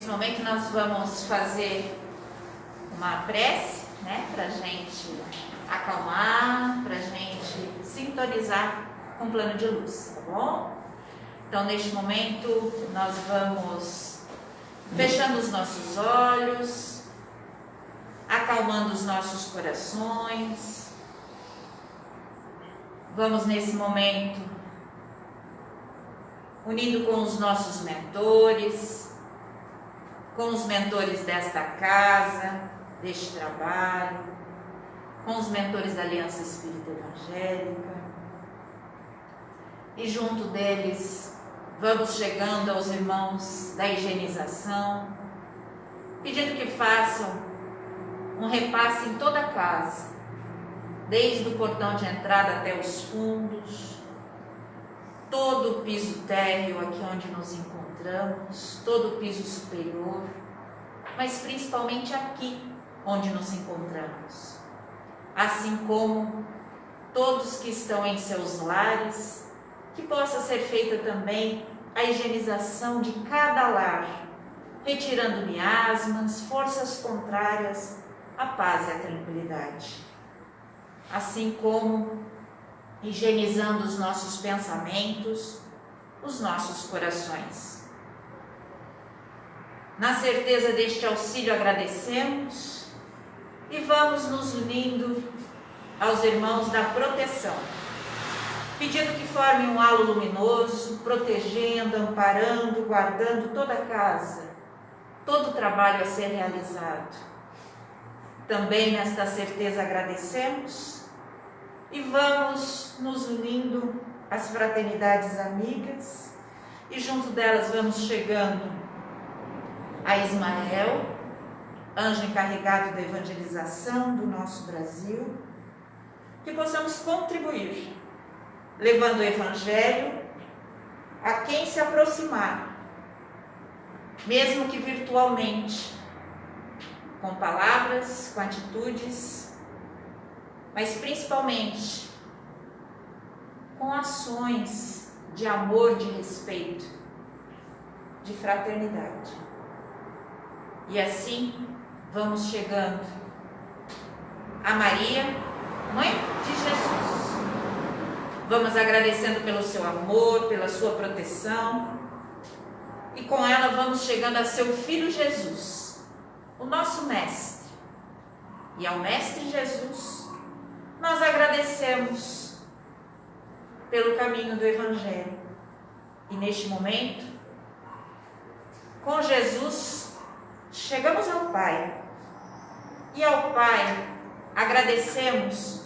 momento nós vamos fazer uma prece, né, para a gente acalmar, para a gente sintonizar com o plano de luz, tá bom? Então, neste momento, nós vamos fechando os nossos olhos, acalmando os nossos corações. Vamos, nesse momento, unindo com os nossos mentores, com os mentores desta casa, deste trabalho, com os mentores da Aliança Espírita Evangélica. E junto deles, vamos chegando aos irmãos da higienização, pedindo que façam um repasse em toda a casa, desde o portão de entrada até os fundos, todo o piso térreo aqui onde nos encontramos, todo o piso superior, mas principalmente aqui onde nos encontramos, assim como todos que estão em seus lares, que possa ser feita também a higienização de cada lar, retirando miasmas, forças contrárias à paz e à tranquilidade, assim como higienizando os nossos pensamentos, os nossos corações. Na certeza deste auxílio agradecemos e vamos nos unindo aos irmãos da proteção, pedindo que formem um halo luminoso, protegendo, amparando, guardando toda a casa, todo o trabalho a ser realizado. Também nesta certeza agradecemos e vamos nos unindo às fraternidades amigas e junto delas vamos chegando a Ismael, anjo encarregado da evangelização do nosso Brasil, que possamos contribuir, levando o Evangelho a quem se aproximar, mesmo que virtualmente, com palavras, com atitudes, mas principalmente com ações de amor, de respeito, de fraternidade. E assim vamos chegando a Maria, Mãe de Jesus. Vamos agradecendo pelo seu amor, pela sua proteção, e com ela vamos chegando a seu Filho Jesus, o nosso Mestre. E ao Mestre Jesus nós agradecemos pelo caminho do Evangelho. E neste momento, com Jesus, chegamos ao Pai. E ao Pai agradecemos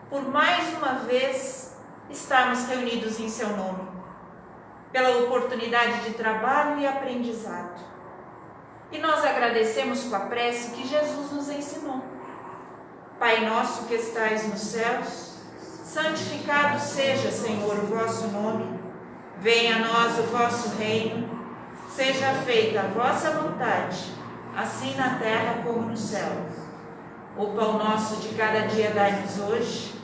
por mais uma vez estarmos reunidos em seu nome, pela oportunidade de trabalho e aprendizado. E nós agradecemos com a prece que Jesus nos ensinou. Pai nosso que estais nos céus, santificado seja, Senhor, o vosso nome. Venha a nós o vosso reino. Seja feita a vossa vontade, assim na terra como no céu. O pão nosso de cada dia dai-nos hoje.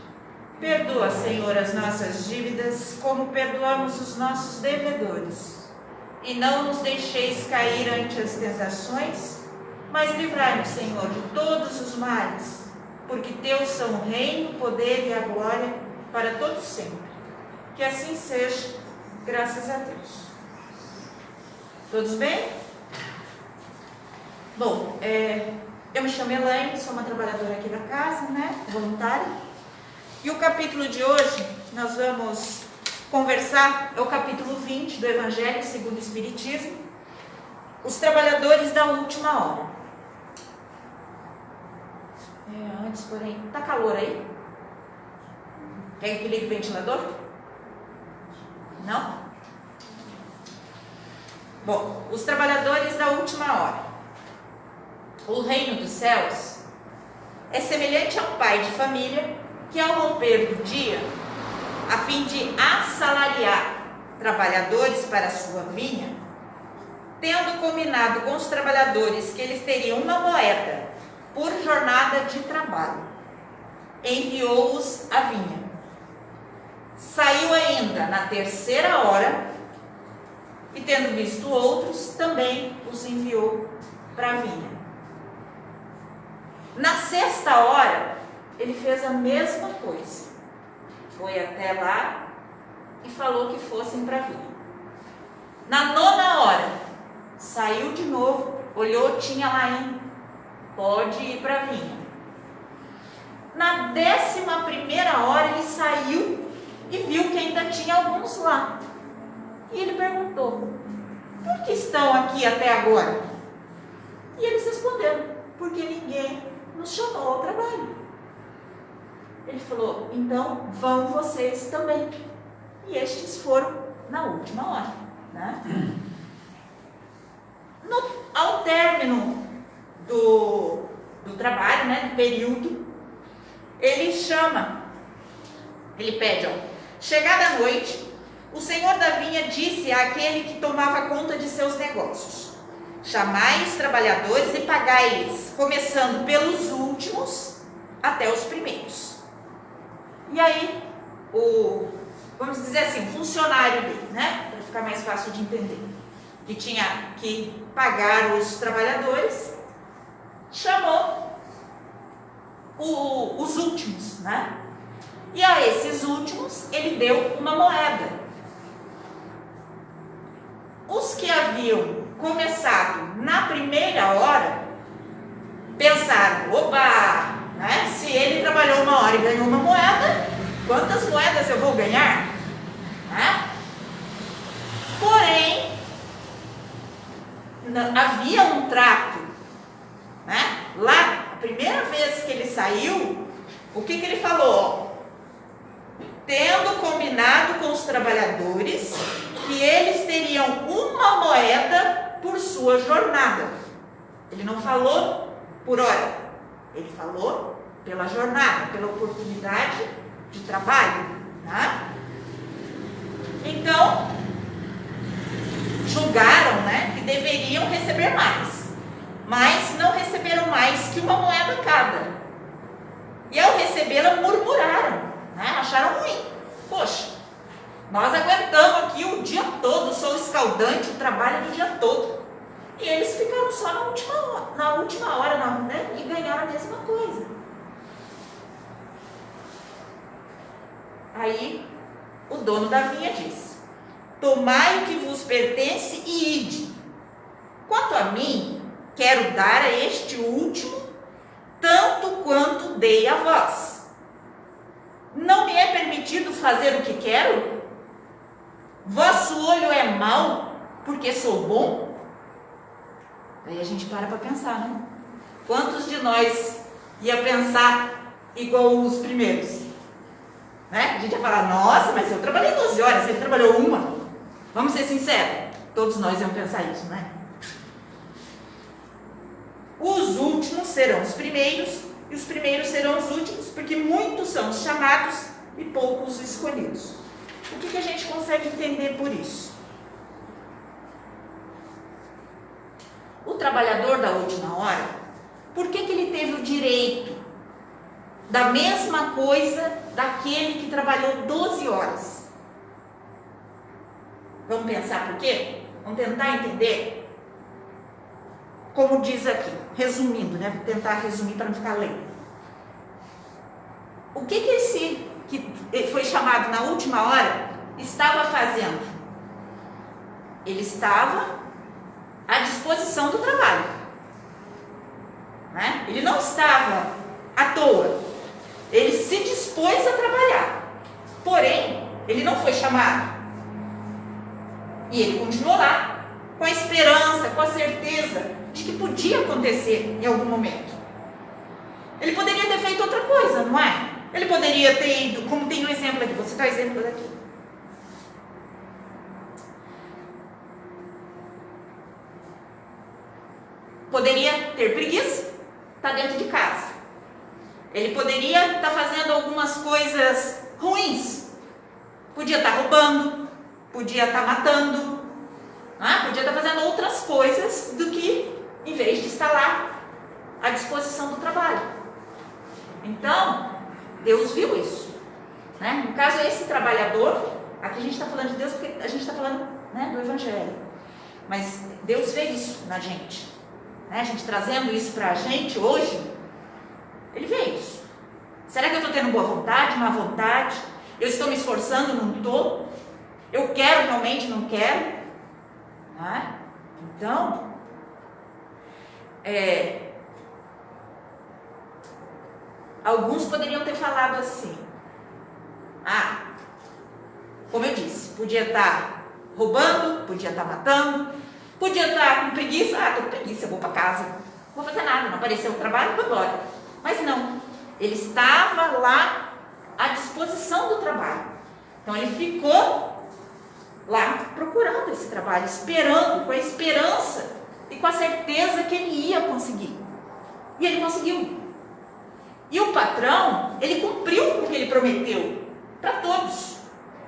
Perdoa, Senhor, as nossas dívidas, como perdoamos os nossos devedores. E não nos deixeis cair ante as tentações, mas livrai-nos, Senhor, de todos os males, porque Teus são o reino, o poder e a glória para todos sempre. Que assim seja, graças a Deus. Todos bem? Bom, eu me chamo Elaine, sou uma trabalhadora aqui da casa, né, voluntária. E o capítulo de hoje, nós vamos conversar, é o capítulo 20 do Evangelho segundo o Espiritismo, os trabalhadores da última hora. Antes, porém, tá calor aí? Quer que ligue o ventilador? Não? Bom, os trabalhadores da última hora. O reino dos céus é semelhante a um pai de família que, ao romper do dia, a fim de assalariar trabalhadores para a sua vinha, tendo combinado com os trabalhadores que eles teriam uma moeda por jornada de trabalho, enviou-os à vinha. Saiu ainda na terceira hora E tendo visto outros, também os enviou para a vinha. Na sexta hora, ele fez a mesma coisa. Foi até lá e falou que fossem para a vinha. Na nona hora, saiu de novo, olhou, tinha lá ainda, pode ir para a vinha. Na 11ª hora, ele saiu e viu que ainda tinha alguns lá. E ele perguntou: por que estão aqui até agora? E eles responderam: porque ninguém nos chamou ao trabalho. Ele falou: então vão vocês também. E estes foram na última hora, né? Ao término do trabalho, né, do período, ele pede, chegada a noite, o senhor da vinha disse àquele que tomava conta de seus negócios: chamai os trabalhadores e pagai-lhes, começando pelos últimos até os primeiros. E aí, vamos dizer assim, o funcionário dele, né, para ficar mais fácil de entender, que tinha que pagar os trabalhadores, chamou os últimos, né? E a esses últimos ele deu uma moeda. Os que haviam começado na primeira hora pensaram: oba, né? Se ele trabalhou uma hora e ganhou uma moeda, quantas moedas eu vou ganhar? Né? Porém, havia um trato, né? Lá, a primeira vez que ele saiu, o que ele falou? Tendo combinado com os trabalhadores que eles teriam uma moeda por sua jornada. Ele não falou por hora, ele falou pela jornada, pela oportunidade de trabalho, né? Então, julgaram, né, que deveriam receber mais, mas não receberam mais que uma moeda cada. E ao recebê-la, murmuraram, né, acharam ruim. Poxa, nós aguentamos aqui o dia todo, o sol escaldante, o trabalho do dia todo. E eles ficaram só na última hora, né, e ganharam a mesma coisa. Aí, o dono da vinha disse: tomai o que vos pertence e ide. Quanto a mim, quero dar a este último tanto quanto dei a vós. Não me é permitido fazer o que quero? Vosso olho é mau, porque sou bom? Aí a gente para pensar, né? Quantos de nós ia pensar igual os primeiros? Né? A gente ia falar: nossa, mas eu trabalhei 12 horas, ele trabalhou uma. Vamos ser sinceros, todos nós íamos pensar isso, né? Os últimos serão os primeiros, e os primeiros serão os últimos, porque muitos são os chamados e poucos os escolhidos. O que a gente consegue entender por isso? O trabalhador da última hora, por que ele teve o direito da mesma coisa daquele que trabalhou 12 horas? Vamos pensar por quê? Vamos tentar entender? Como diz aqui, resumindo, né? Vou tentar resumir para não ficar lento. O que esse que foi chamado na última hora estava fazendo? Ele estava à disposição do trabalho, né? Ele não estava à toa. Ele se dispôs a trabalhar. Porém, ele não foi chamado. E ele continuou lá, com a esperança, com a certeza de que podia acontecer em algum momento. Ele poderia ter feito outra coisa, não é? Ele poderia ter ido, como tem um exemplo aqui, vou citar o exemplo daqui. Poderia ter preguiça, está dentro de casa. Ele poderia estar fazendo algumas coisas ruins. Podia estar roubando, podia estar matando, podia estar fazendo outras coisas do que, em vez de estar lá à disposição do trabalho. Então, Deus viu isso, né? No caso, esse trabalhador, aqui a gente está falando de Deus porque a gente está falando né, do Evangelho. Mas Deus vê isso na gente, né? A gente trazendo isso para a gente hoje, Ele vê isso. Será que eu estou tendo boa vontade, má vontade? Eu estou me esforçando, não estou? Eu quero realmente, não quero? Né? Então, alguns poderiam ter falado assim: como eu disse, podia estar roubando, podia estar matando, podia estar com preguiça. Estou com preguiça, eu vou para casa, não vou fazer nada, não apareceu o trabalho, vou embora. Mas não, ele estava lá à disposição do trabalho. Então ele ficou lá procurando esse trabalho, esperando, com a esperança e com a certeza que ele ia conseguir. E ele conseguiu. E o patrão, ele cumpriu com o que ele prometeu para todos.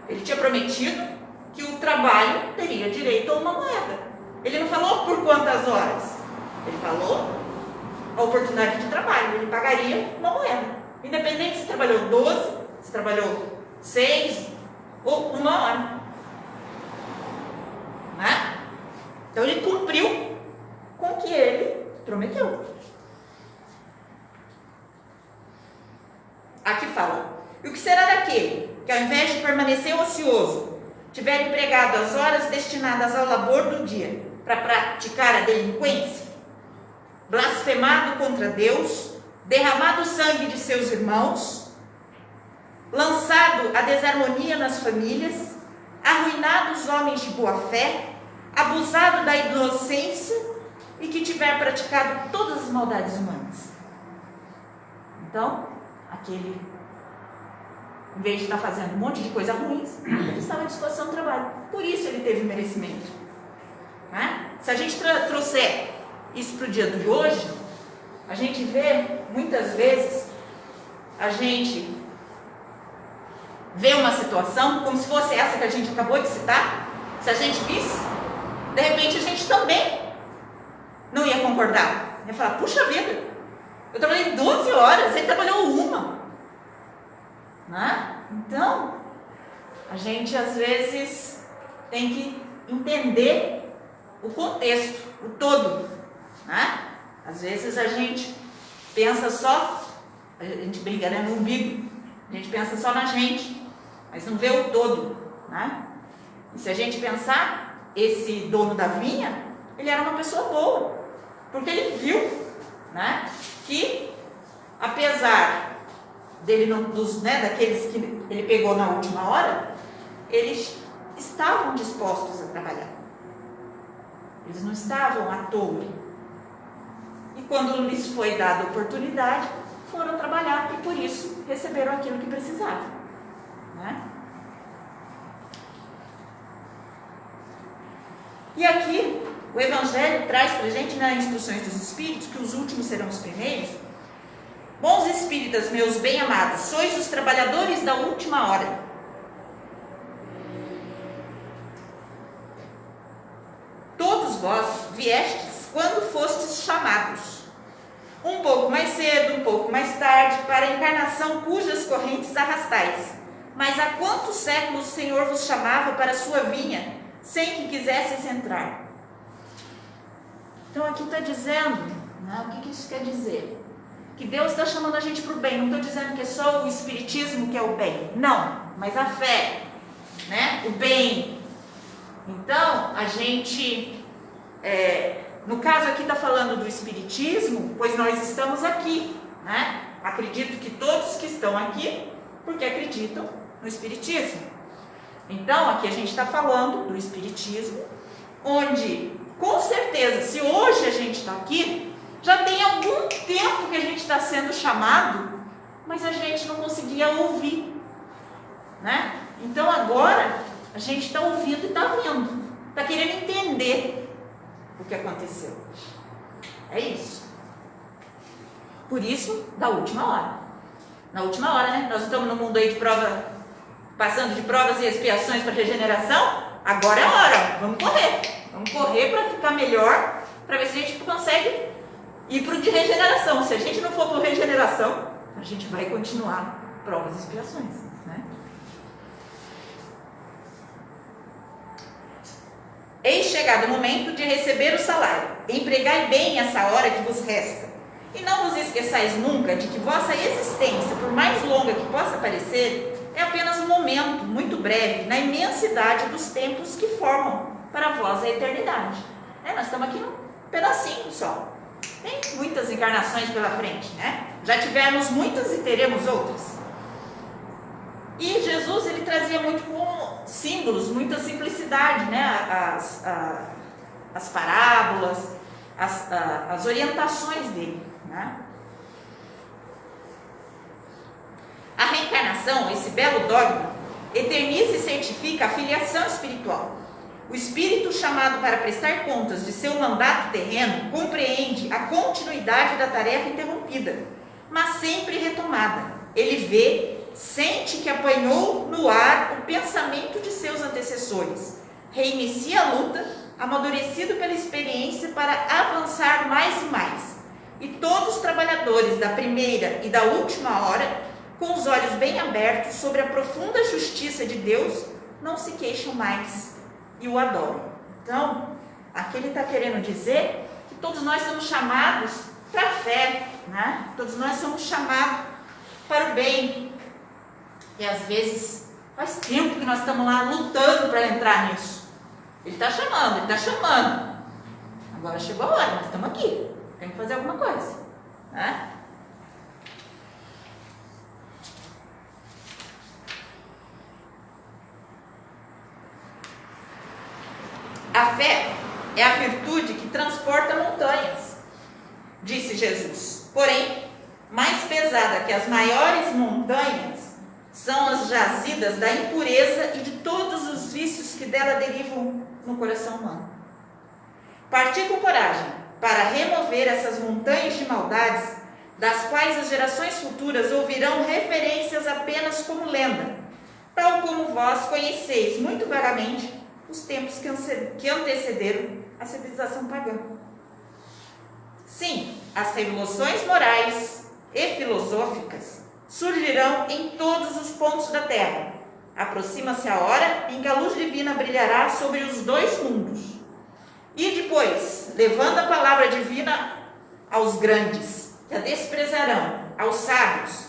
Ele tinha prometido que o trabalho teria direito a uma moeda. Ele não falou por quantas horas. Ele falou a oportunidade de trabalho. Ele pagaria uma moeda. Independente se trabalhou 12, se trabalhou 6 ou 1 hora. Né? Então ele cumpriu com o que ele prometeu. Aqui fala: e o que será daquele que, ao invés de permanecer ocioso, tiver empregado as horas destinadas ao labor do dia para praticar a delinquência, blasfemado contra Deus, derramado o sangue de seus irmãos, lançado a desarmonia nas famílias, arruinado os homens de boa fé, abusado da inocência e que tiver praticado todas as maldades humanas? Então, aquele, em vez de estar fazendo um monte de coisa ruim, ele estava à disposição do trabalho. Por isso ele teve merecimento. Né? Se a gente trouxer isso para o dia de hoje, a gente vê, muitas vezes, a gente vê uma situação como se fosse essa que a gente acabou de citar. Se a gente visse, de repente a gente também não ia concordar. Ia falar: puxa vida, eu trabalhei 12 horas, ele trabalhou 1. Né? Então, a gente às vezes tem que entender o contexto, o todo. Né? Às vezes a gente pensa só, a gente briga, né, no umbigo, a gente pensa só na gente, mas não vê o todo. Né? E se a gente pensar, esse dono da vinha, ele era uma pessoa boa, porque ele viu, né, que apesar dele não, daqueles que ele pegou na última hora, eles estavam dispostos a trabalhar. Eles não estavam à toa. E quando lhes foi dada a oportunidade, foram trabalhar e por isso receberam aquilo que precisavam. Né? E aqui o Evangelho traz para a gente, nas instruções dos Espíritos, que os últimos serão os primeiros. Bons espíritas, meus bem-amados, sois os trabalhadores da última hora. Todos vós viestes quando fostes chamados, um pouco mais cedo, um pouco mais tarde, para a encarnação cujas correntes arrastais. Mas há quantos séculos o Senhor vos chamava para a sua vinha, sem que quisesseis entrar? Então aqui está dizendo, né, o que isso quer dizer? Que Deus está chamando a gente para o bem. Não estou dizendo que é só o espiritismo que é o bem. Não, mas a fé, né? O bem. Então, a gente, no caso aqui está falando do espiritismo, pois nós estamos aqui, né? Acredito que todos que estão aqui, porque acreditam no espiritismo. Então, aqui a gente está falando do espiritismo, onde, com certeza, se hoje a gente está aqui, já tem algum tempo que a gente está sendo chamado, mas a gente não conseguia ouvir, né? Então agora a gente está ouvindo e está vendo, está querendo entender o que aconteceu. É isso. Por isso, da última hora. Na última hora, né? Nós estamos no mundo aí de prova, passando de provas e expiações para regeneração. Agora é a hora, vamos correr. Vamos correr para ficar melhor, para ver se a gente consegue ir para o de regeneração. Se a gente não for para o regeneração, a gente vai continuar provas e expiações, né? chegado o momento de receber o salário. Empregai bem essa hora que vos resta. E não vos esqueçais nunca de que vossa existência, por mais longa que possa parecer, é apenas um momento muito breve na imensidade dos tempos que formam para vós a eternidade. Nós estamos aqui num pedacinho só. Tem muitas encarnações pela frente, né? Já tivemos muitas e teremos outras. E Jesus, ele trazia muito com símbolos, muita simplicidade, né? As parábolas, as orientações dele, né? A reencarnação, esse belo dogma, eterniza e certifica a filiação espiritual. O espírito chamado para prestar contas de seu mandato terreno compreende a continuidade da tarefa interrompida, mas sempre retomada. Ele vê, sente que apanhou no ar o pensamento de seus antecessores, reinicia a luta, amadurecido pela experiência para avançar mais e mais. E todos os trabalhadores da primeira e da última hora, com os olhos bem abertos sobre a profunda justiça de Deus, não se queixam mais e o adoram. Então, aqui ele está querendo dizer que todos nós somos chamados para a fé, né? Todos nós somos chamados para o bem. E às vezes faz tempo que nós estamos lá lutando para entrar nisso. Ele está chamando, ele está chamando. Agora chegou a hora, nós estamos aqui. Tem que fazer alguma coisa, né? A fé é a virtude que transporta montanhas, disse Jesus. Porém, mais pesada que as maiores montanhas são as jazidas da impureza e de todos os vícios que dela derivam no coração humano. Partir com coragem para remover essas montanhas de maldades, das quais as gerações futuras ouvirão referências apenas como lenda, tal como vós conheceis muito vagamente os tempos que antecederam a civilização pagã. Sim, as revoluções morais e filosóficas surgirão em todos os pontos da terra. Aproxima-se a hora em que a luz divina brilhará sobre os dois mundos. E depois, levando a palavra divina aos grandes, que a desprezarão, aos sábios,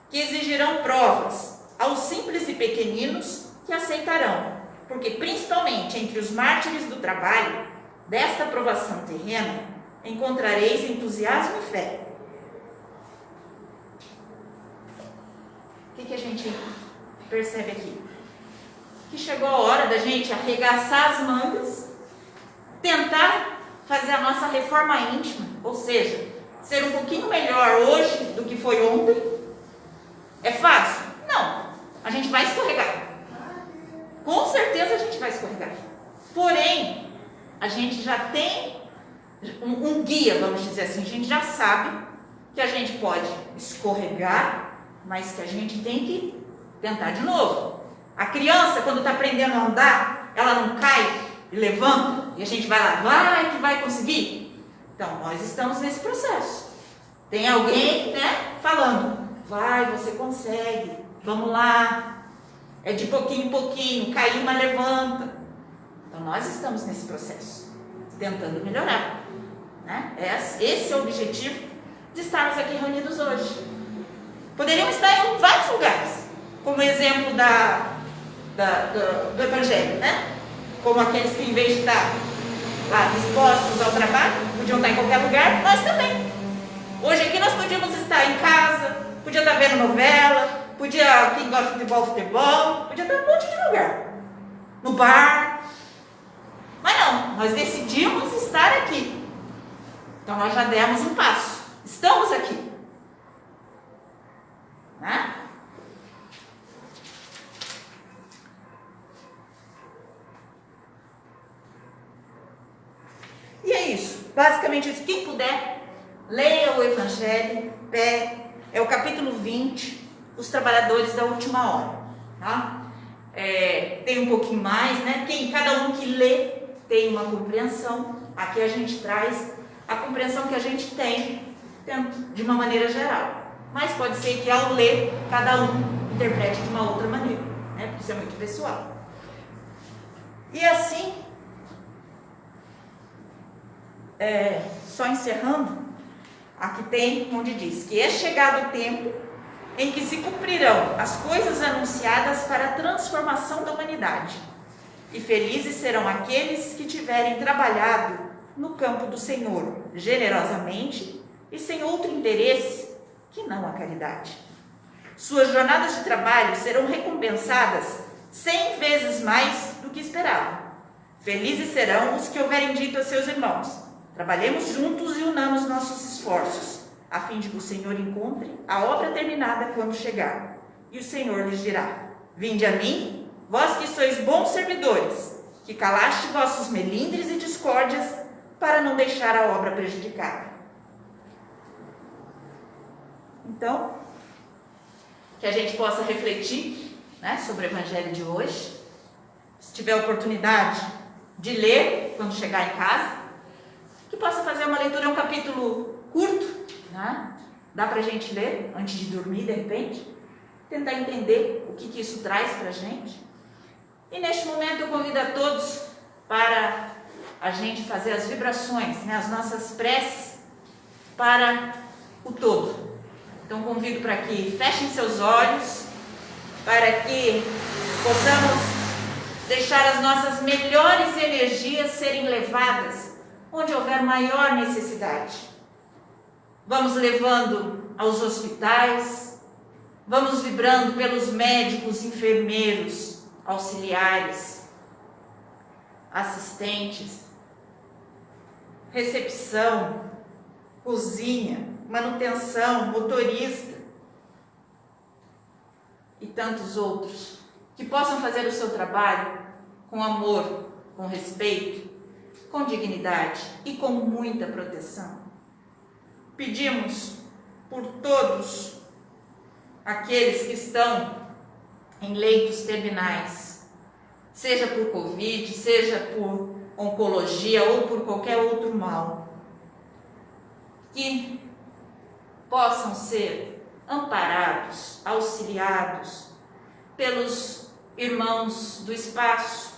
que exigirão provas, aos simples e pequeninos, que aceitarão. Porque principalmente entre os mártires do trabalho, desta provação terrena, encontrareis entusiasmo e fé. O que a gente percebe aqui? Que chegou a hora da gente arregaçar as mangas, tentar fazer a nossa reforma íntima, ou seja, ser um pouquinho melhor hoje do que foi ontem. É fácil? Não. A gente vai escorregar. Com certeza a gente vai escorregar. Porém, a gente já tem um guia, vamos dizer assim. A gente já sabe que a gente pode escorregar, mas que a gente tem que tentar de novo. A criança, quando está aprendendo a andar, ela não cai e levanta, e a gente vai lá, vai que vai conseguir. Então, nós estamos nesse processo. Tem alguém, né, falando, vai, você consegue, vamos lá. É de pouquinho em pouquinho, caiu, mas levanta. Então, nós estamos nesse processo, tentando melhorar, né? Esse é o objetivo de estarmos aqui reunidos hoje. Poderíamos estar em vários lugares, como exemplo do Evangelho, né? Como aqueles que, em vez de estar lá dispostos ao trabalho, podiam estar em qualquer lugar, nós também. Hoje aqui nós podíamos estar em casa, podia estar vendo novela, podia, quem gosta de futebol, podia estar em um monte de lugar, no bar. Mas não, nós decidimos estar aqui. Então nós já demos um passo, estamos aqui, né? E é isso, basicamente isso. Quem puder, leia o Evangelho, é o capítulo 20, os trabalhadores da última hora, tá? Tem um pouquinho mais, né? Cada um que lê tem uma compreensão. Aqui a gente traz a compreensão que a gente tem de uma maneira geral, mas pode ser que ao ler cada um interprete de uma outra maneira, né? Porque isso é muito pessoal. E assim só encerrando, aqui tem onde diz que é chegado o tempo em que se cumprirão as coisas anunciadas para a transformação da humanidade. E felizes serão aqueles que tiverem trabalhado no campo do Senhor, generosamente e sem outro interesse que não a caridade. Suas jornadas de trabalho serão recompensadas 100 vezes mais do que esperavam. Felizes serão os que houverem dito a seus irmãos: trabalhemos juntos e unamos nossos esforços, a fim de que o Senhor encontre a obra terminada quando chegar. E o Senhor lhes dirá: vinde a mim, vós que sois bons servidores, que calaste vossos melindres e discórdias, para não deixar a obra prejudicada. Então, que a gente possa refletir, né, sobre o Evangelho de hoje. Se tiver oportunidade de ler quando chegar em casa, que possa fazer uma leitura, é um capítulo curto, né? Dá para a gente ler antes de dormir, de repente, tentar entender o que isso traz para a gente. E neste momento eu convido a todos para a gente fazer as vibrações, né, as nossas preces para o todo. Então convido para que fechem seus olhos, para que possamos deixar as nossas melhores energias serem levadas onde houver maior necessidade. Vamos levando aos hospitais, vamos vibrando pelos médicos, enfermeiros, auxiliares, assistentes, recepção, cozinha, manutenção, motorista e tantos outros, que possam fazer o seu trabalho com amor, com respeito, com dignidade e com muita proteção. Pedimos por todos aqueles que estão em leitos terminais, seja por Covid, seja por oncologia ou por qualquer outro mal, que possam ser amparados, auxiliados pelos irmãos do espaço,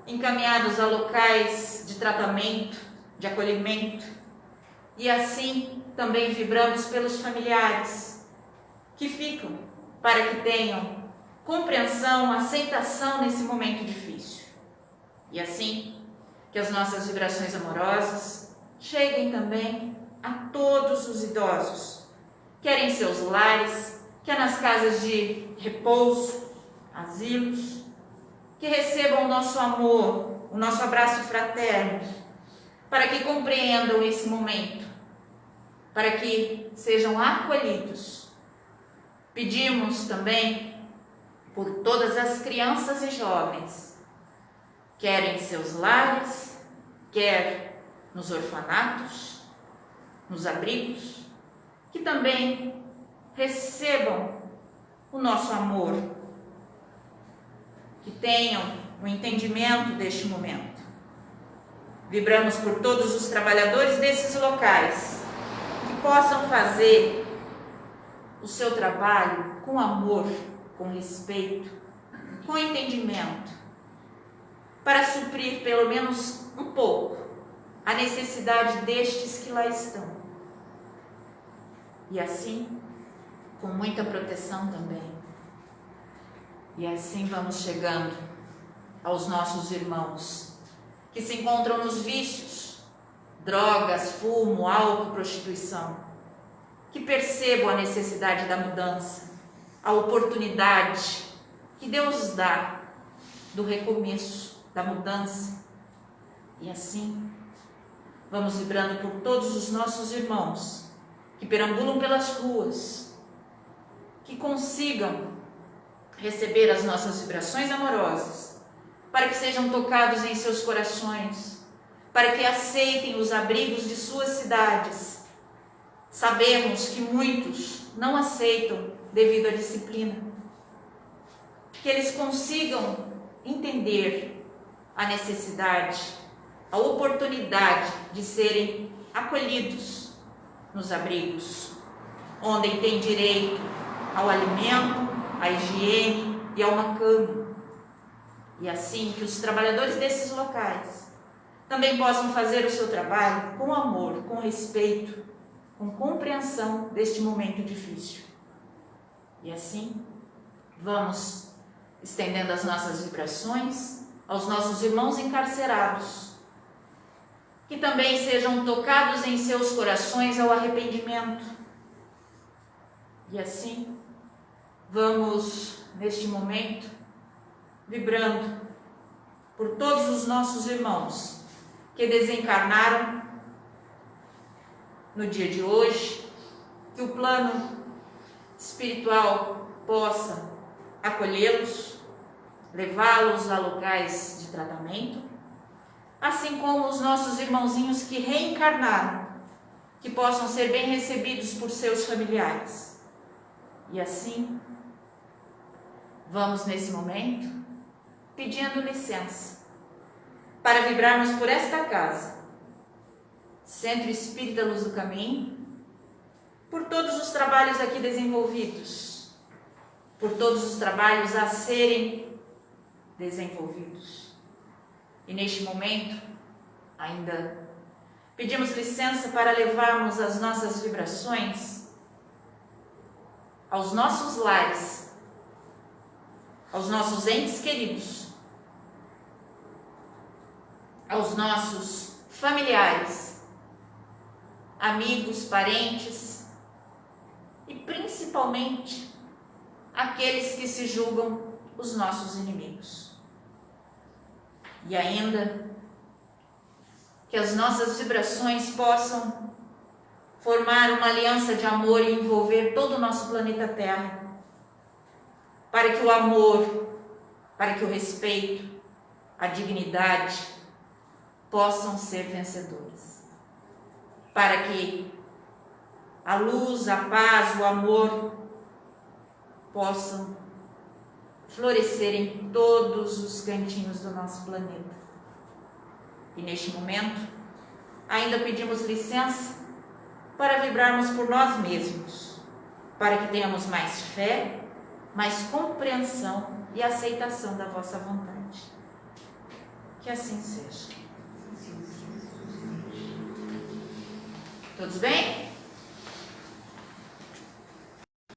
encaminhados a locais de tratamento, de acolhimento, e assim também vibramos pelos familiares que ficam, para que tenham compreensão, aceitação nesse momento difícil. E assim, que as nossas vibrações amorosas cheguem também a todos os idosos, quer em seus lares, quer nas casas de repouso, asilos, que recebam o nosso amor, o nosso abraço fraterno, para que compreendam esse momento, para que sejam acolhidos. Pedimos também por todas as crianças e jovens, quer em seus lares, quer nos orfanatos, nos abrigos, que também recebam o nosso amor, que tenham o entendimento deste momento. Vibramos por todos os trabalhadores desses locais, que possam fazer o seu trabalho com amor, com respeito, com entendimento, para suprir pelo menos um pouco a necessidade destes que lá estão. E assim, com muita proteção também. E assim vamos chegando aos nossos irmãos que se encontram nos vícios, drogas, fumo, álcool, prostituição, que percebam a necessidade da mudança, a oportunidade que Deus dá do recomeço, da mudança. E assim, vamos vibrando por todos os nossos irmãos que perambulam pelas ruas, que consigam receber as nossas vibrações amorosas, para que sejam tocados em seus corações, para que aceitem os abrigos de suas cidades. Sabemos que muitos não aceitam devido à disciplina. Que eles consigam entender a necessidade, a oportunidade de serem acolhidos nos abrigos, onde têm direito ao alimento, à higiene e a uma cama. E assim que os trabalhadores desses locais também possam fazer o seu trabalho com amor, com respeito, com compreensão deste momento difícil. E assim, vamos estendendo as nossas vibrações aos nossos irmãos encarcerados, que também sejam tocados em seus corações ao arrependimento. E assim, vamos, neste momento, vibrando por todos os nossos irmãos que desencarnaram no dia de hoje, que o plano espiritual possa acolhê-los, levá-los a locais de tratamento, assim como os nossos irmãozinhos que reencarnaram, que possam ser bem recebidos por seus familiares. E assim, vamos nesse momento pedindo licença para vibrarmos por esta casa, Centro Espírita Luz do Caminho, por todos os trabalhos aqui desenvolvidos, por todos os trabalhos a serem desenvolvidos. E neste momento, ainda pedimos licença para levarmos as nossas vibrações aos nossos lares, aos nossos entes queridos, aos nossos familiares, amigos, parentes e principalmente aqueles que se julgam os nossos inimigos. E ainda que as nossas vibrações possam formar uma aliança de amor e envolver todo o nosso planeta Terra, para que o amor, para que o respeito, a dignidade possam ser vencedores, para que a luz, a paz, o amor possam florescer em todos os cantinhos do nosso planeta. E neste momento, ainda pedimos licença para vibrarmos por nós mesmos, para que tenhamos mais fé, mais compreensão e aceitação da vossa vontade. Que assim seja. Todos bem?